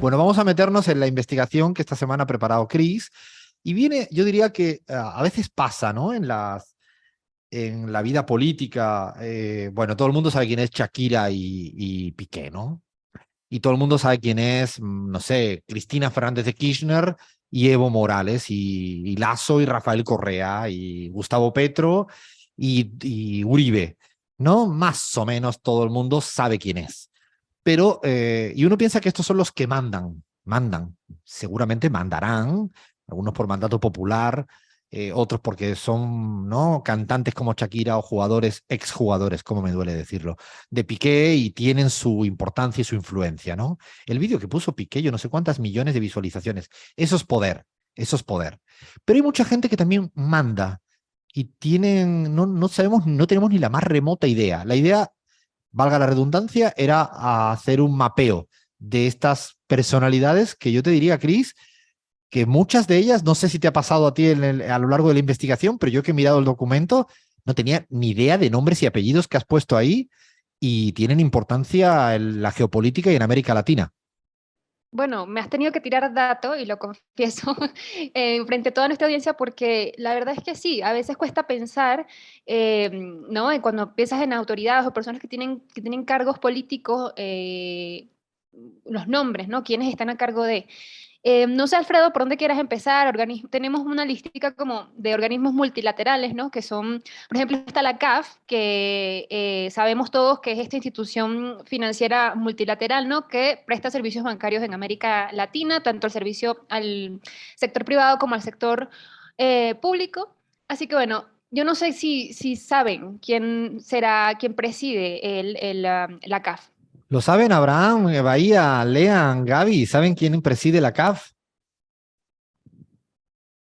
Bueno, vamos a meternos en la investigación que esta semana ha preparado Chris. Y viene, yo diría que a veces pasa, ¿no? En la vida política, bueno, todo el mundo sabe quién es Shakira y Piqué, ¿no? Y todo el mundo sabe quién es, no sé, Cristina Fernández de Kirchner y Evo Morales y Lasso y Rafael Correa y Gustavo Petro y Uribe, ¿no? Más o menos todo el mundo sabe quién es. Pero, y uno piensa que estos son los que mandan, seguramente mandarán, algunos por mandato popular, otros porque son, ¿no? Cantantes como Shakira o jugadores, exjugadores, como me duele decirlo, de Piqué y tienen su importancia y su influencia, ¿no? El vídeo que puso Piqué, yo no sé cuántas millones de visualizaciones, eso es poder, eso es poder. Pero hay mucha gente que también manda y tienen, no sabemos, no tenemos ni la más remota idea. La idea, valga la redundancia, era hacer un mapeo de estas personalidades que yo te diría, Chris, que muchas de ellas, no sé si te ha pasado a ti a lo largo de la investigación, pero yo que he mirado el documento, no tenía ni idea de nombres y apellidos que has puesto ahí y tienen importancia en la geopolítica y en América Latina. Bueno, me has tenido que tirar datos y lo confieso frente a toda nuestra audiencia porque la verdad es que sí, a veces cuesta pensar, ¿no? Y cuando piensas en autoridades o personas que tienen cargos políticos, los nombres, ¿no? ¿Quiénes están a cargo de? No sé, Alfredo, por dónde quieras empezar. Tenemos una listica como de organismos multilaterales, ¿no? Que son, por ejemplo, está la CAF, que sabemos todos que es esta institución financiera multilateral, ¿no? Que presta servicios bancarios en América Latina, tanto el servicio al sector privado como al sector público. Así que bueno, yo no sé si saben quién será, quién preside la CAF. ¿Lo saben Abraham, Bahía, Lean, Gaby? ¿Saben quién preside la CAF?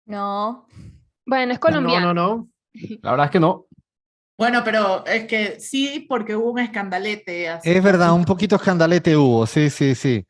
No. Bueno, es No, colombiano. no, no. La verdad es que no. Bueno, pero es que sí, porque hubo un escandalete hace Es verdad, un poquito. poquito escandalete hubo, sí, sí, sí.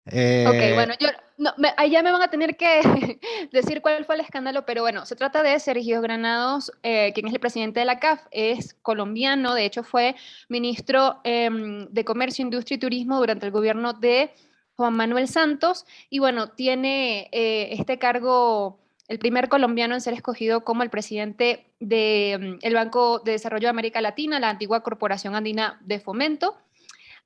Ok, Eh, bueno, yo, no, ahí ya me van a tener que decir cuál fue el escándalo, pero bueno, se trata de Sergio Granados, quien es el presidente de la CAF, es colombiano, de hecho fue ministro de Comercio, Industria y Turismo durante el gobierno de Juan Manuel Santos, y bueno, tiene este cargo, el primer colombiano en ser escogido como el presidente del Banco de Desarrollo de América Latina, la antigua Corporación Andina de Fomento.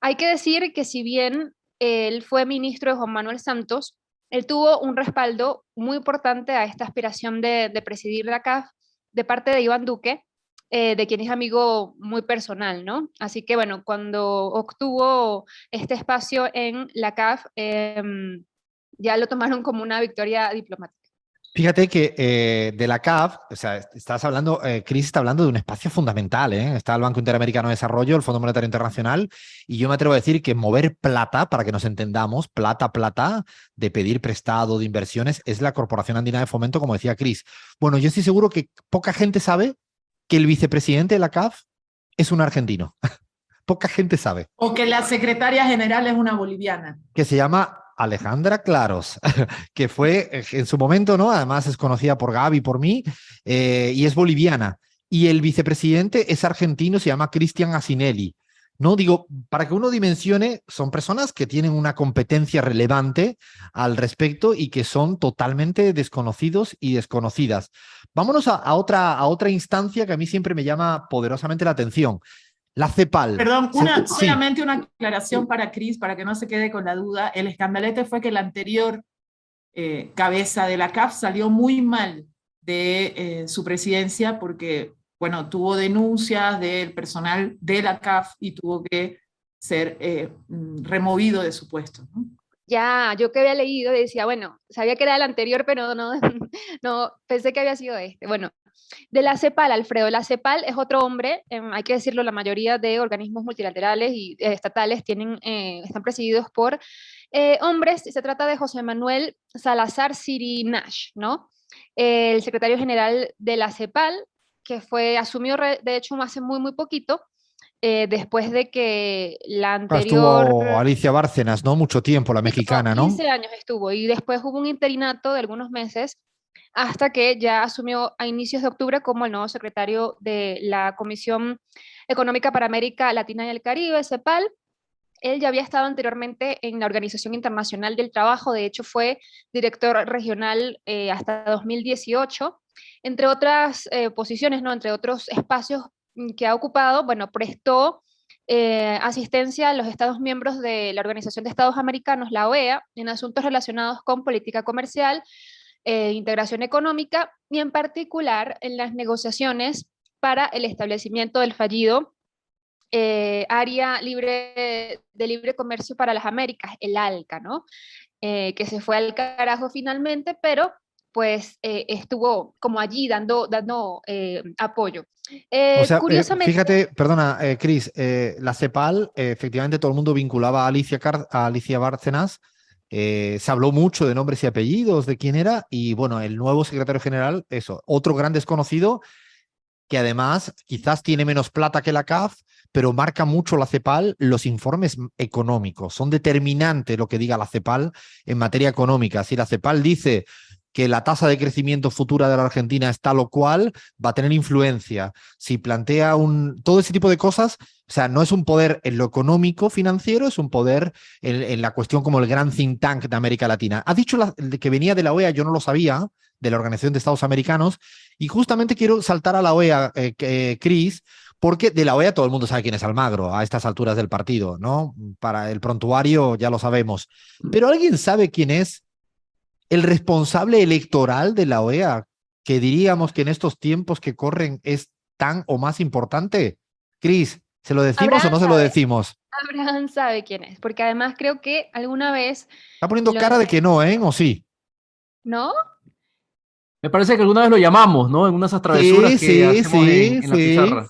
Hay que decir que si bien él fue ministro de Juan Manuel Santos, él tuvo un respaldo muy importante a esta aspiración de presidir la CAF de parte de Iván Duque, de quien es amigo muy personal, ¿no? Así que bueno, cuando obtuvo este espacio en la CAF, ya lo tomaron como una victoria diplomática. Fíjate que de la CAF, o sea, estás hablando, Chris está hablando de un espacio fundamental, ¿eh? Está el Banco Interamericano de Desarrollo, el Fondo Monetario Internacional, y yo me atrevo a decir que mover plata, para que nos entendamos, plata, de pedir prestado, de inversiones, es la Corporación Andina de Fomento, como decía Chris. Bueno, yo estoy seguro que poca gente sabe que el vicepresidente de la CAF es un argentino. Poca gente sabe. O que la secretaria general es una boliviana. Que se llama Alejandra Claros, que fue en su momento, ¿no? Además es conocida por Gaby, por mí, y es boliviana. Y el vicepresidente es argentino, se llama Cristian Asinelli. No digo, para que uno dimensione, son personas que tienen una competencia relevante al respecto y que son totalmente desconocidos y desconocidas. Vámonos a otra instancia que a mí siempre me llama poderosamente la atención. La CEPAL. Perdón, Sí, solamente una aclaración para Cris, para que no se quede con la duda. El escandalete fue que el anterior cabeza de la CAF salió muy mal de su presidencia porque, bueno, tuvo denuncias del personal de la CAF y tuvo que ser removido de su puesto, ¿no? Ya, yo que había leído decía, bueno, sabía que era el anterior, pero no, no, pensé que había sido este. Bueno, de la CEPAL, Alfredo, la CEPAL es otro hombre, hay que decirlo, la mayoría de organismos multilaterales y estatales están presididos por hombres. Se trata de José Manuel Salazar Nash, ¿no? El secretario general de la CEPAL, que asumió de hecho hace muy, muy poquito, después de que la anterior, estuvo Alicia Bárcenas, ¿no? Mucho tiempo, la sí, como mexicana, ¿no? 15 años estuvo, y después hubo un interinato de algunos meses hasta que ya asumió a inicios de octubre como el nuevo secretario de la Comisión Económica para América Latina y el Caribe, CEPAL. Él ya había estado anteriormente en la Organización Internacional del Trabajo, de hecho fue director regional hasta 2018, entre otras posiciones, ¿no? Entre otros espacios que ha ocupado, bueno, prestó asistencia a los Estados miembros de la Organización de Estados Americanos, la OEA, en asuntos relacionados con política comercial, integración económica y en particular en las negociaciones para el establecimiento del fallido área libre de libre comercio para las Américas, el ALCA, ¿no? Que se fue al carajo finalmente, pero pues estuvo como allí dando apoyo. O sea, Curiosamente, fíjate, perdona, Cris, la CEPAL, efectivamente todo el mundo vinculaba a Alicia Bárcenas, se habló mucho de nombres y apellidos, de quién era, y bueno, el nuevo secretario general, eso, otro gran desconocido, que además quizás tiene menos plata que la CAF, pero marca mucho la CEPAL los informes económicos. Son determinantes lo que diga la CEPAL en materia económica. Si la CEPAL dice que la tasa de crecimiento futura de la Argentina es tal o cual, va a tener influencia. Si plantea todo ese tipo de cosas, o sea, no es un poder en lo económico financiero, es un poder en la cuestión como el gran think tank de América Latina. Ha dicho que venía de la OEA, yo no lo sabía, de la Organización de Estados Americanos, y justamente quiero saltar a la OEA, Cris, porque de la OEA todo el mundo sabe quién es Almagro a estas alturas del partido, ¿no? Para el prontuario ya lo sabemos. Pero ¿alguien sabe quién es el responsable electoral de la OEA, que diríamos que en estos tiempos que corren es tan o más importante? Cris, ¿se lo decimos o no se lo decimos? Abraham sabe quién es, porque además creo que alguna vez Está poniendo lo, cara de que no, ¿eh? ¿O sí? ¿no? Me parece que alguna vez lo llamamos, ¿no? En unas travesuras Sí, que sí, hacemos sí, en la sí, pizarra.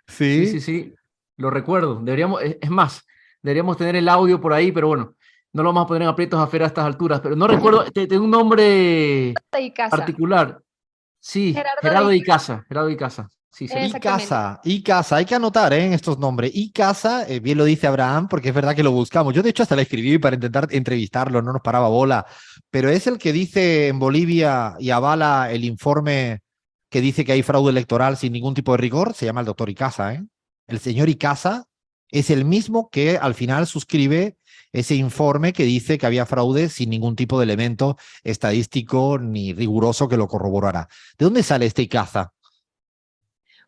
Sí, sí. sí, sí, lo recuerdo. Deberíamos, es más, deberíamos tener el audio por ahí, pero bueno, no lo vamos a poner en aprietos a Fer a estas alturas. Pero no recuerdo, tengo un nombre De Icaza, particular. Sí, Gerardo de Gerardo de Icaza, Icaza, Gerardo de Icaza. Sí, sí. exactamente. Y casa, hay que anotar en estos nombres. Y casa, bien lo dice Abraham, porque es verdad que lo buscamos. Yo de hecho hasta le escribí para intentar entrevistarlo, no nos paraba bola, pero es el que dice en Bolivia y avala el informe que dice que hay fraude electoral sin ningún tipo de rigor, se llama el doctor Icaza, ¿eh? El señor Icaza es el mismo que al final suscribe ese informe que dice que había fraude sin ningún tipo de elemento estadístico ni riguroso que lo corroborara. ¿De dónde sale este Icaza?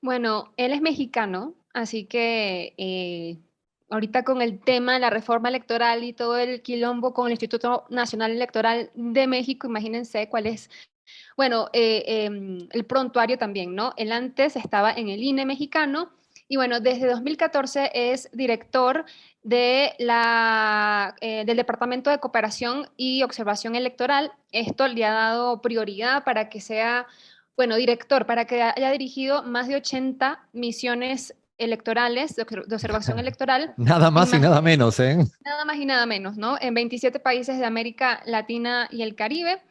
Bueno, él es mexicano, así que ahorita con el tema de la reforma electoral y todo el quilombo con el Instituto Nacional Electoral de México, imagínense cuál es, bueno, el prontuario también, ¿no? Él antes estaba en el INE mexicano y bueno, desde 2014 es director del Departamento de Cooperación y Observación Electoral. Esto le ha dado prioridad para que sea, bueno, director, para que haya dirigido más de 80 misiones electorales, de observación electoral, Nada en más y más, nada menos, ¿eh? nada más y nada menos, ¿no? En 27 países de América Latina y el Caribe.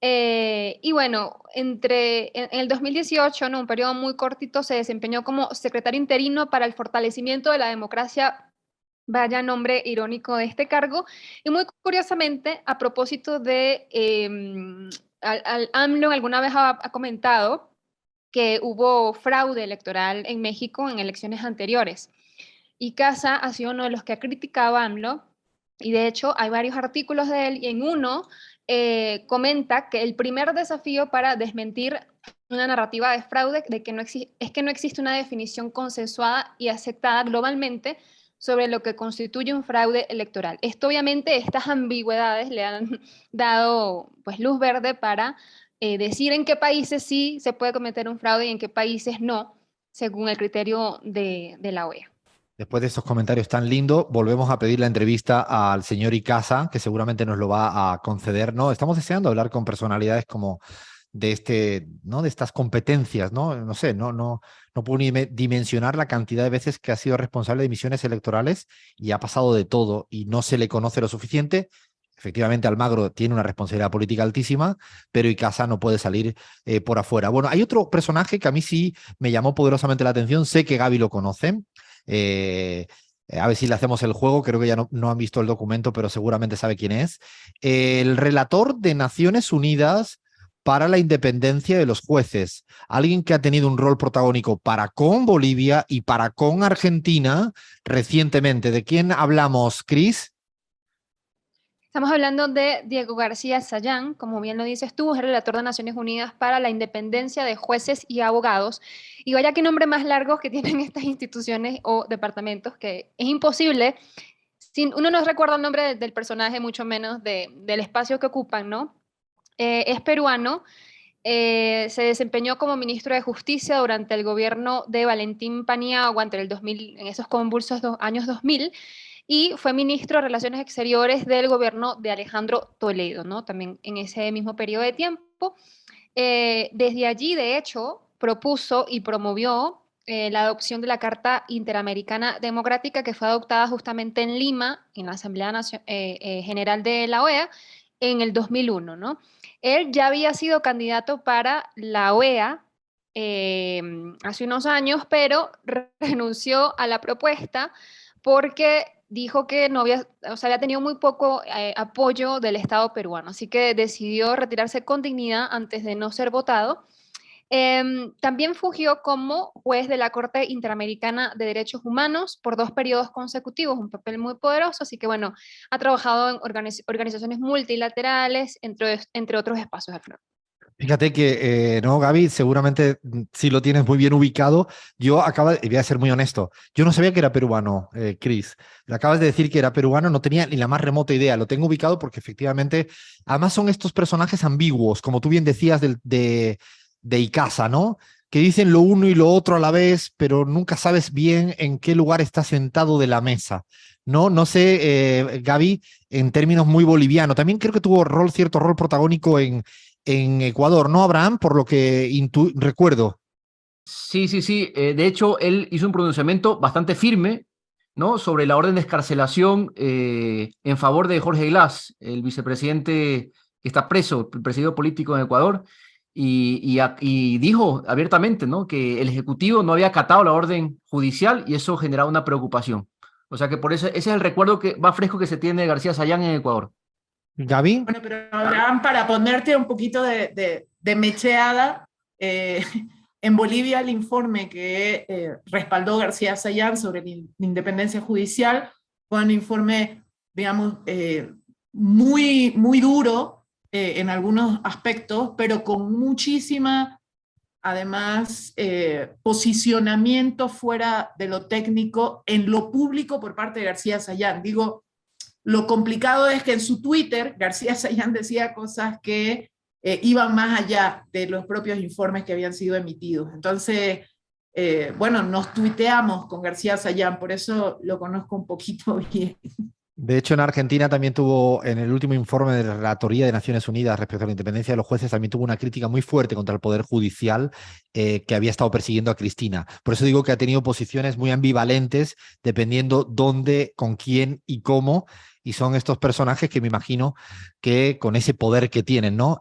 Y bueno, en el 2018, ¿no? Un periodo muy cortito, se desempeñó como secretario interino para el fortalecimiento de la democracia. Vaya nombre irónico de este cargo. Y muy curiosamente, a propósito de, AMLO alguna vez ha comentado que hubo fraude electoral en México en elecciones anteriores. Y Casa ha sido uno de los que ha criticado a AMLO, y de hecho hay varios artículos de él, y en uno comenta que el primer desafío para desmentir una narrativa de fraude de que es que no existe una definición consensuada y aceptada globalmente sobre lo que constituye un fraude electoral. Esto obviamente, estas ambigüedades le han dado pues luz verde para decir en qué países sí se puede cometer un fraude y en qué países no, según el criterio de la OEA. Después de estos comentarios tan lindos, volvemos a pedir la entrevista al señor Icaza, que seguramente nos lo va a conceder, ¿no? Estamos deseando hablar con personalidades como ¿no? De estas competencias, ¿no? No sé, no puedo ni dimensionar la cantidad de veces que ha sido responsable de misiones electorales y ha pasado de todo y no se le conoce lo suficiente. Efectivamente, Almagro tiene una responsabilidad política altísima, pero Icaza no puede salir por afuera. Bueno, hay otro personaje que a mí sí me llamó poderosamente la atención, sé que Gaby lo conoce. A ver si le hacemos el juego, creo que ya no han visto el documento, pero seguramente sabe quién es. El relator de Naciones Unidas para la independencia de los jueces. Alguien que ha tenido un rol protagónico para con Bolivia y para con Argentina recientemente. ¿De quién hablamos, Cris? Estamos hablando de Diego García Sayán, como bien lo dices tú, es el relator de Naciones Unidas para la independencia de jueces y abogados. Y vaya qué nombre más largos que tienen estas instituciones o departamentos, que es imposible, uno no recuerda el nombre del personaje, mucho menos del espacio que ocupan, ¿no? Es peruano, se desempeñó como ministro de Justicia durante el gobierno de Valentín Paniagua entre el 2000, en esos convulsos años 2000, y fue ministro de Relaciones Exteriores del gobierno de Alejandro Toledo, ¿no? También en ese mismo periodo de tiempo. Desde allí, de hecho, propuso y promovió la adopción de la Carta Interamericana Democrática, que fue adoptada justamente en Lima, en la Asamblea General de la OEA, en el 2001, ¿no? Él ya había sido candidato para la OEA hace unos años, pero renunció a la propuesta porque dijo que no había, o sea, había tenido muy poco apoyo del Estado peruano, así que decidió retirarse con dignidad antes de no ser votado. También fungió como juez de la Corte Interamericana de Derechos Humanos por 2 periodos consecutivos, un papel muy poderoso, así que bueno, ha trabajado en organizaciones multilaterales, entre otros espacios, Alfredo. Fíjate que, no, Gaby, seguramente sí lo tienes muy bien ubicado. Yo y voy a ser muy honesto, yo no sabía que era peruano, Cris. Acabas de decir que era peruano, no tenía ni la más remota idea. Lo tengo ubicado porque efectivamente, además son estos personajes ambiguos, como tú bien decías de Icaza, ¿no? Que dicen lo uno y lo otro a la vez, pero nunca sabes bien en qué lugar está sentado de la mesa. No sé, Gaby, en términos muy bolivianos. También creo que tuvo cierto rol protagónico en Ecuador, ¿no, Abraham? Por lo que recuerdo. Sí, sí, sí. De hecho, él hizo un pronunciamiento bastante firme, ¿no? Sobre la orden de excarcelación en favor de Jorge Glass, el vicepresidente que está preso, el presidio político en Ecuador, y dijo abiertamente, ¿no? Que el Ejecutivo no había acatado la orden judicial y eso generaba una preocupación. O sea que por eso ese es el recuerdo más fresco que se tiene de García Sayán en Ecuador. Gaby. Bueno, pero Abraham, para ponerte un poquito de mecheada, en Bolivia el informe que respaldó García Sayán sobre la independencia judicial fue un informe, digamos, muy, muy duro en algunos aspectos, pero con muchísima, además, posicionamiento fuera de lo técnico en lo público por parte de García Sayán. Digo, lo complicado es que en su Twitter García Sayán decía cosas que iban más allá de los propios informes que habían sido emitidos. Entonces, bueno, nos tuiteamos con García Sayán, por eso lo conozco un poquito bien. De hecho, en Argentina también tuvo, en el último informe de la Relatoría de Naciones Unidas respecto a la independencia de los jueces, también tuvo una crítica muy fuerte contra el Poder Judicial que había estado persiguiendo a Cristina. Por eso digo que ha tenido posiciones muy ambivalentes dependiendo dónde, con quién y cómo. Y son estos personajes que me imagino que con ese poder que tienen, ¿no?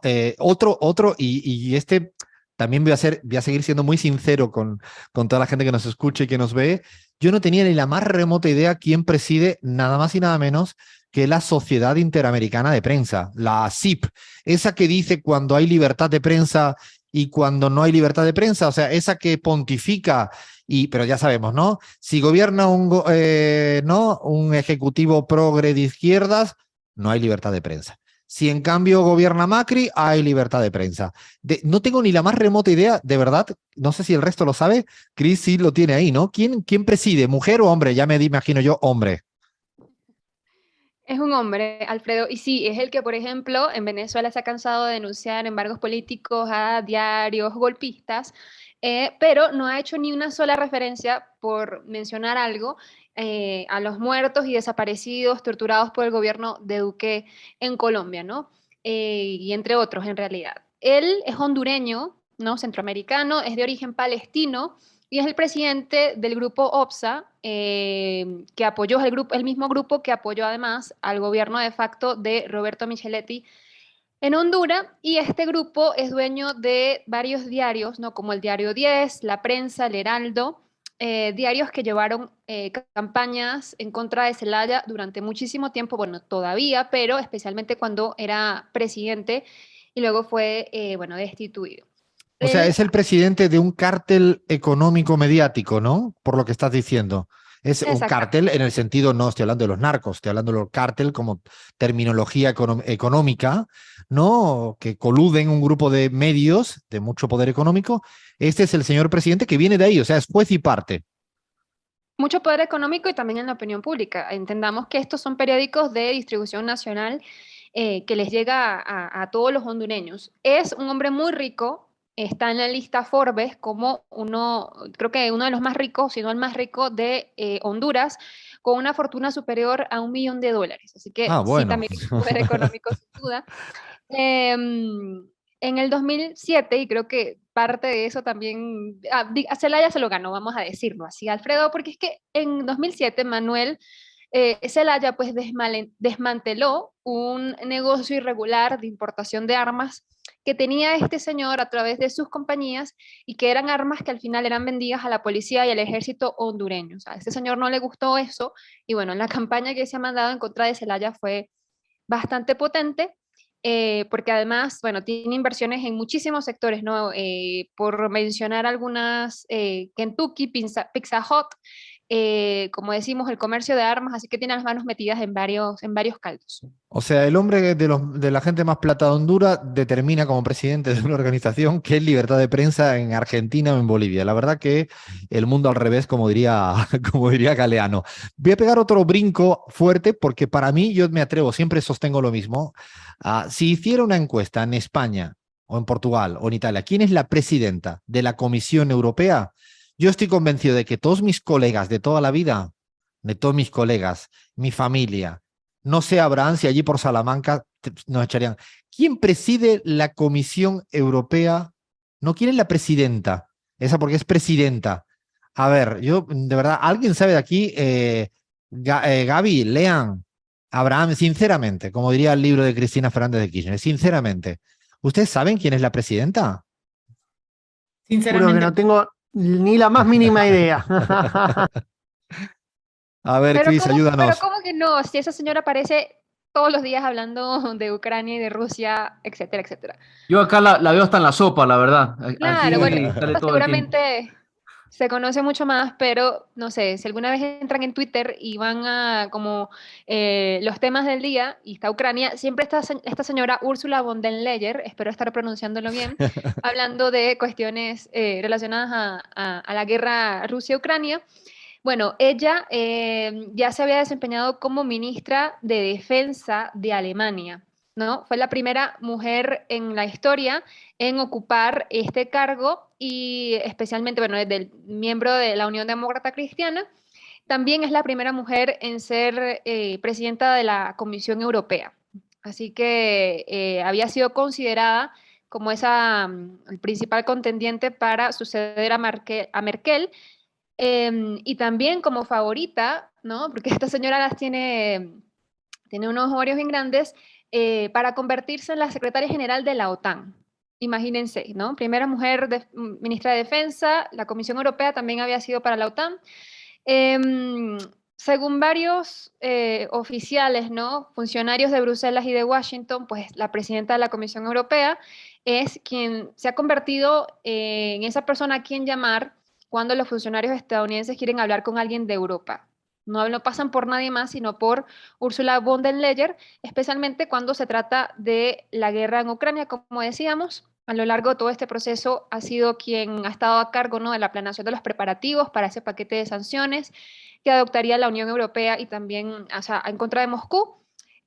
Y este también voy a seguir siendo muy sincero con toda la gente que nos escucha y que nos ve. Yo no tenía ni la más remota idea quién preside nada más y nada menos que la Sociedad Interamericana de Prensa, la SIP, esa que dice cuando hay libertad de prensa y cuando no hay libertad de prensa, o sea, esa que pontifica, pero ya sabemos, ¿no? Si gobierna ¿no? un ejecutivo progre de izquierdas, no hay libertad de prensa. Si en cambio gobierna Macri, hay libertad de prensa. No tengo ni la más remota idea, de verdad, no sé si el resto lo sabe, Cris sí lo tiene ahí, ¿no? ¿Quién preside, mujer o hombre? Ya me imagino yo, hombre. Es un hombre, Alfredo, y sí, es el que, por ejemplo, en Venezuela se ha cansado de denunciar embargos políticos a diarios golpistas, pero no ha hecho ni una sola referencia, por mencionar algo, a los muertos y desaparecidos, torturados por el gobierno de Duque en Colombia, ¿no? Y entre otros, en realidad. Él es hondureño, ¿no? Centroamericano, es de origen palestino, y es el presidente del grupo OPSA, que apoyó, el mismo grupo que apoyó además al gobierno de facto de Roberto Micheletti en Honduras, y este grupo es dueño de varios diarios, ¿no? Como el Diario 10, La Prensa, El Heraldo, diarios que llevaron campañas en contra de Zelaya durante muchísimo tiempo, bueno, todavía, pero especialmente cuando era presidente, y luego fue, bueno, destituido. O sea, es el presidente de un cártel económico mediático, ¿no? Por lo que estás diciendo. Es un cártel en el sentido, no estoy hablando de los narcos, estoy hablando de los cártel como terminología económica, ¿no? Que coluden un grupo de medios de mucho poder económico. Este es el señor presidente que viene de ahí, o sea, es juez y parte. Mucho poder económico y también en la opinión pública. Entendamos que estos son periódicos de distribución nacional que les llega a todos los hondureños. Es un hombre muy rico, está en la lista Forbes como creo que uno de los más ricos, si no el más rico de Honduras, con una fortuna superior a $1 millón. Así que bueno. Sí, también es poder económico, sin duda. En el 2007, y creo que parte de eso también, a Zelaya se lo ganó, vamos a decirlo así, Alfredo, porque es que en 2007 Manuel Zelaya pues desmanteló un negocio irregular de importación de armas que tenía este señor a través de sus compañías y que eran armas que al final eran vendidas a la policía y al ejército hondureño. O sea, a este señor no le gustó eso y bueno, la campaña que se ha mandado en contra de Zelaya fue bastante potente. Porque además, bueno, tiene inversiones en muchísimos sectores, ¿no? Por mencionar algunas, Kentucky, Pizza Hut, como decimos, el comercio de armas, así que tiene las manos metidas en varios caldos. O sea, el hombre de la gente más plata de Honduras determina como presidente de una organización que es libertad de prensa en Argentina o en Bolivia. La verdad que el mundo al revés, como diría Galeano. Voy a pegar otro brinco fuerte porque para mí, yo me atrevo, siempre sostengo lo mismo. Si hiciera una encuesta en España o en Portugal o en Italia, ¿quién es la presidenta de la Comisión Europea? Yo estoy convencido de que todos mis colegas de toda la vida, de todos mis colegas, mi familia, no sé, Abraham, si allí por Salamanca nos echarían. ¿Quién preside la Comisión Europea? No, ¿quién es la presidenta? Esa porque es presidenta. A ver, yo, de verdad, ¿alguien sabe de aquí? Gaby, lean, Abraham, sinceramente, como diría el libro de Cristina Fernández de Kirchner, sinceramente, ¿ustedes saben quién es la presidenta? Sinceramente. Juro que no tengo ni la más mínima idea. A ver, Cris, ayúdanos. Pero ¿cómo que no? Si esa señora aparece todos los días hablando de Ucrania y de Rusia, etcétera, etcétera. Yo acá la veo hasta en la sopa, la verdad. Claro, Aquí bueno, sale todo el tiempo. seguramente se conoce mucho más, pero no sé, si alguna vez entran en Twitter y van a como los temas del día y está Ucrania, siempre está esta señora Ursula von der Leyen, espero estar pronunciándolo bien, hablando de cuestiones relacionadas a la guerra Rusia-Ucrania. Bueno, ella ya se había desempeñado como ministra de Defensa de Alemania, ¿no? Fue la primera mujer en la historia en ocupar este cargo y especialmente, bueno, desde el miembro de la Unión Demócrata Cristiana, también es la primera mujer en ser presidenta de la Comisión Europea. Así que había sido considerada como el principal contendiente para suceder a Merkel. Y también como favorita, ¿no? Porque esta señora tiene unos ovarios bien grandes, para convertirse en la secretaria general de la OTAN. Imagínense, ¿no? Primera mujer ministra de Defensa, la Comisión Europea también había sido para la OTAN. Según varios oficiales, ¿no? Funcionarios de Bruselas y de Washington, pues la presidenta de la Comisión Europea es quien se ha convertido en esa persona a quien llamar cuando los funcionarios estadounidenses quieren hablar con alguien de Europa. No pasan por nadie más, sino por Ursula von der Leyen, especialmente cuando se trata de la guerra en Ucrania, como decíamos. A lo largo de todo este proceso ha sido quien ha estado a cargo, ¿no?, de la planeación de los preparativos para ese paquete de sanciones que adoptaría la Unión Europea y también, o sea, en contra de Moscú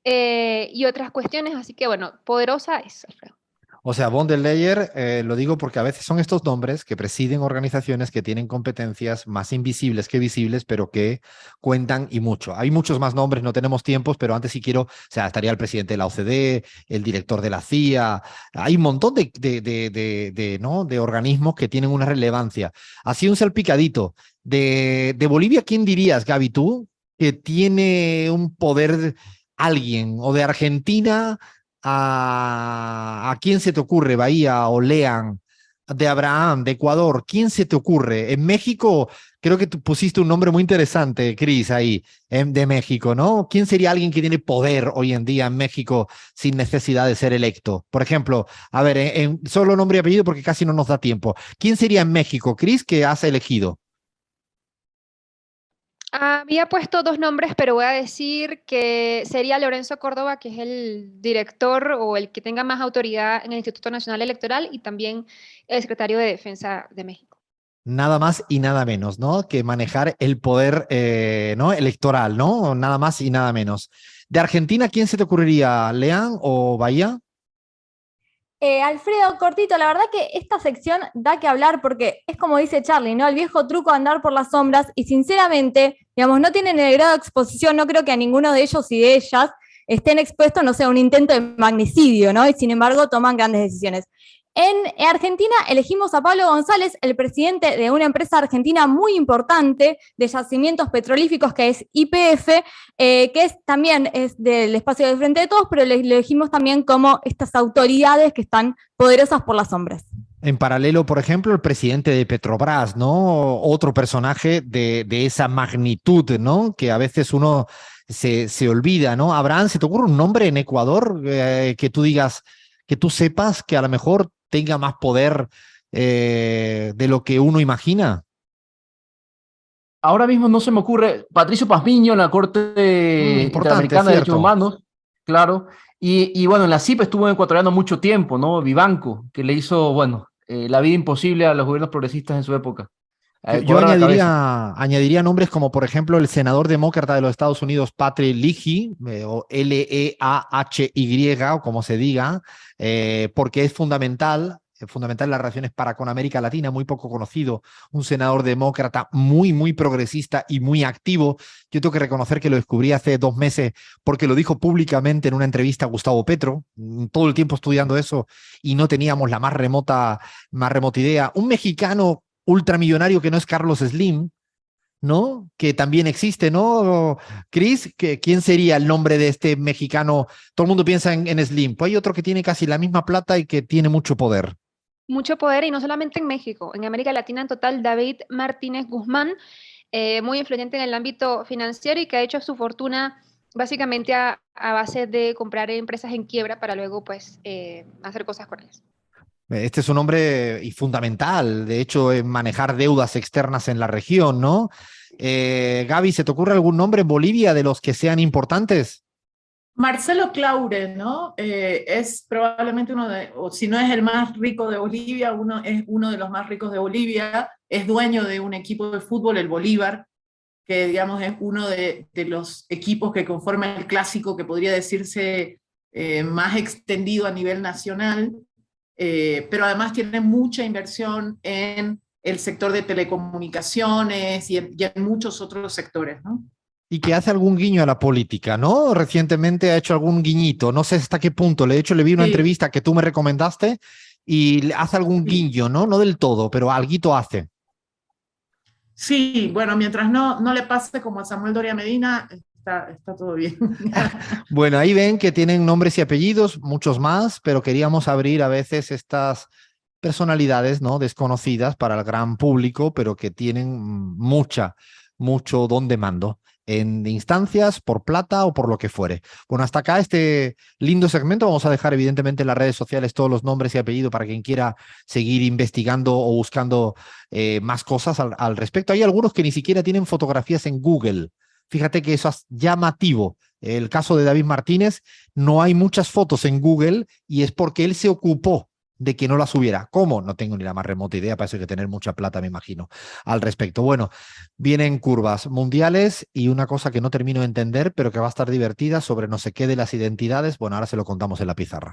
y otras cuestiones. Así que, bueno, poderosa es, Alfredo. O sea, von der Leyen, lo digo porque a veces son estos nombres que presiden organizaciones que tienen competencias más invisibles que visibles, pero que cuentan y mucho. Hay muchos más nombres, no tenemos tiempos, pero antes sí quiero, o sea, estaría el presidente de la OCDE, el director de la CIA, hay un montón ¿no?, de organismos que tienen una relevancia. Así un salpicadito. De Bolivia, ¿quién dirías, Gaby, tú, que tiene un poder, alguien, o de Argentina? ¿A quién se te ocurre? Bahía o Lean, de Abraham, de Ecuador, ¿quién se te ocurre? En México, Creo que tú pusiste un nombre muy interesante, Cris, ahí, de México, ¿no? ¿Quién sería alguien que tiene poder hoy en día en México sin necesidad de ser electo? Por ejemplo, a ver, solo nombre y apellido porque casi no nos da tiempo. ¿Quién sería en México, Cris, que has elegido? Había puesto dos nombres, pero voy a decir que sería Lorenzo Córdoba, que es el director o el que tenga más autoridad en el Instituto Nacional Electoral, y también el secretario de Defensa de México. Nada más y nada menos, ¿no? Que manejar el poder ¿no? electoral, ¿no? Nada más y nada menos. De Argentina, ¿quién se te ocurriría? ¿Leán o Bahía? Alfredo, cortito, la verdad que esta sección da que hablar porque es como dice Charlie, ¿no? El viejo truco de andar por las sombras y sinceramente, digamos, no tienen el grado de exposición, no creo que a ninguno de ellos y de ellas estén expuestos, no sé, a un intento de magnicidio, ¿no? Y sin embargo toman grandes decisiones. En Argentina elegimos a Pablo González, el presidente de una empresa argentina muy importante de yacimientos petrolíficos que es YPF, que también es del espacio del Frente de Todos, pero le elegimos también como estas autoridades que están poderosas por las sombras. En paralelo, por ejemplo, el presidente de Petrobras, ¿no? Otro personaje de esa magnitud, ¿no? Que a veces uno se olvida, ¿no? Abraham, ¿se te ocurre un nombre en Ecuador que tú digas, que tú sepas que a lo mejor tenga más poder de lo que uno imagina? Ahora mismo no se me ocurre. Patricio Pazmiño en la Corte Interamericana de Derechos Humanos, claro. Y bueno, en la CIP estuvo en ecuatoriano mucho tiempo, ¿no? Vivanco, que le hizo, bueno, la vida imposible a los gobiernos progresistas en su época. Yo añadiría nombres como, por ejemplo, el senador demócrata de los Estados Unidos, Patrick Leahy, o Leahy, o como se diga, porque es fundamental las relaciones con América Latina, muy poco conocido, un senador demócrata muy progresista y muy activo. Yo tengo que reconocer que lo descubrí hace 2 meses porque lo dijo públicamente en una entrevista a Gustavo Petro, todo el tiempo estudiando eso y no teníamos la más remota idea. Un mexicano ultramillonario que no es Carlos Slim, ¿no? Que también existe, ¿no? Cris, ¿quién sería el nombre de este mexicano? Todo el mundo piensa en Slim, pues hay otro que tiene casi la misma plata y que tiene mucho poder. Mucho poder, y no solamente en México, en América Latina en total. David Martínez Guzmán, muy influyente en el ámbito financiero y que ha hecho su fortuna básicamente a base de comprar empresas en quiebra para luego pues hacer cosas con ellas. Este es un hombre y fundamental, de hecho, en manejar deudas externas en la región, ¿no? Gaby, ¿se te ocurre algún nombre en Bolivia de los que sean importantes? Marcelo Claure, ¿no? Es probablemente o si no es el más rico de Bolivia, es uno de los más ricos de Bolivia, es dueño de un equipo de fútbol, el Bolívar, que digamos es uno de los equipos que conforman el clásico que podría decirse más extendido a nivel nacional. Pero además tiene mucha inversión en el sector de telecomunicaciones y en muchos otros sectores, ¿no? Y que hace algún guiño a la política, ¿no? Recientemente ha hecho algún guiñito, no sé hasta qué punto, de hecho le vi una entrevista que tú me recomendaste y hace algún guiño, ¿no? No del todo, pero alguito hace. Sí, bueno, mientras no le pase como a Samuel Doria Medina, está todo bien. Bueno, ahí ven que tienen nombres y apellidos, muchos más, pero queríamos abrir a veces estas personalidades, ¿no? Desconocidas para el gran público, pero que tienen mucho don de mando en instancias, por plata o por lo que fuere. Bueno, hasta acá este lindo segmento. Vamos a dejar evidentemente en las redes sociales todos los nombres y apellidos para quien quiera seguir investigando o buscando más cosas al respecto. Hay algunos que ni siquiera tienen fotografías en Google. Fíjate que eso es llamativo. El caso de David Martínez, no hay muchas fotos en Google y es porque él se ocupó de que no las hubiera. ¿Cómo? No tengo ni la más remota idea, para eso hay que tener mucha plata, me imagino, al respecto. Bueno, vienen curvas mundiales y una cosa que no termino de entender, pero que va a estar divertida sobre no sé qué de las identidades. Bueno, ahora se lo contamos en la pizarra.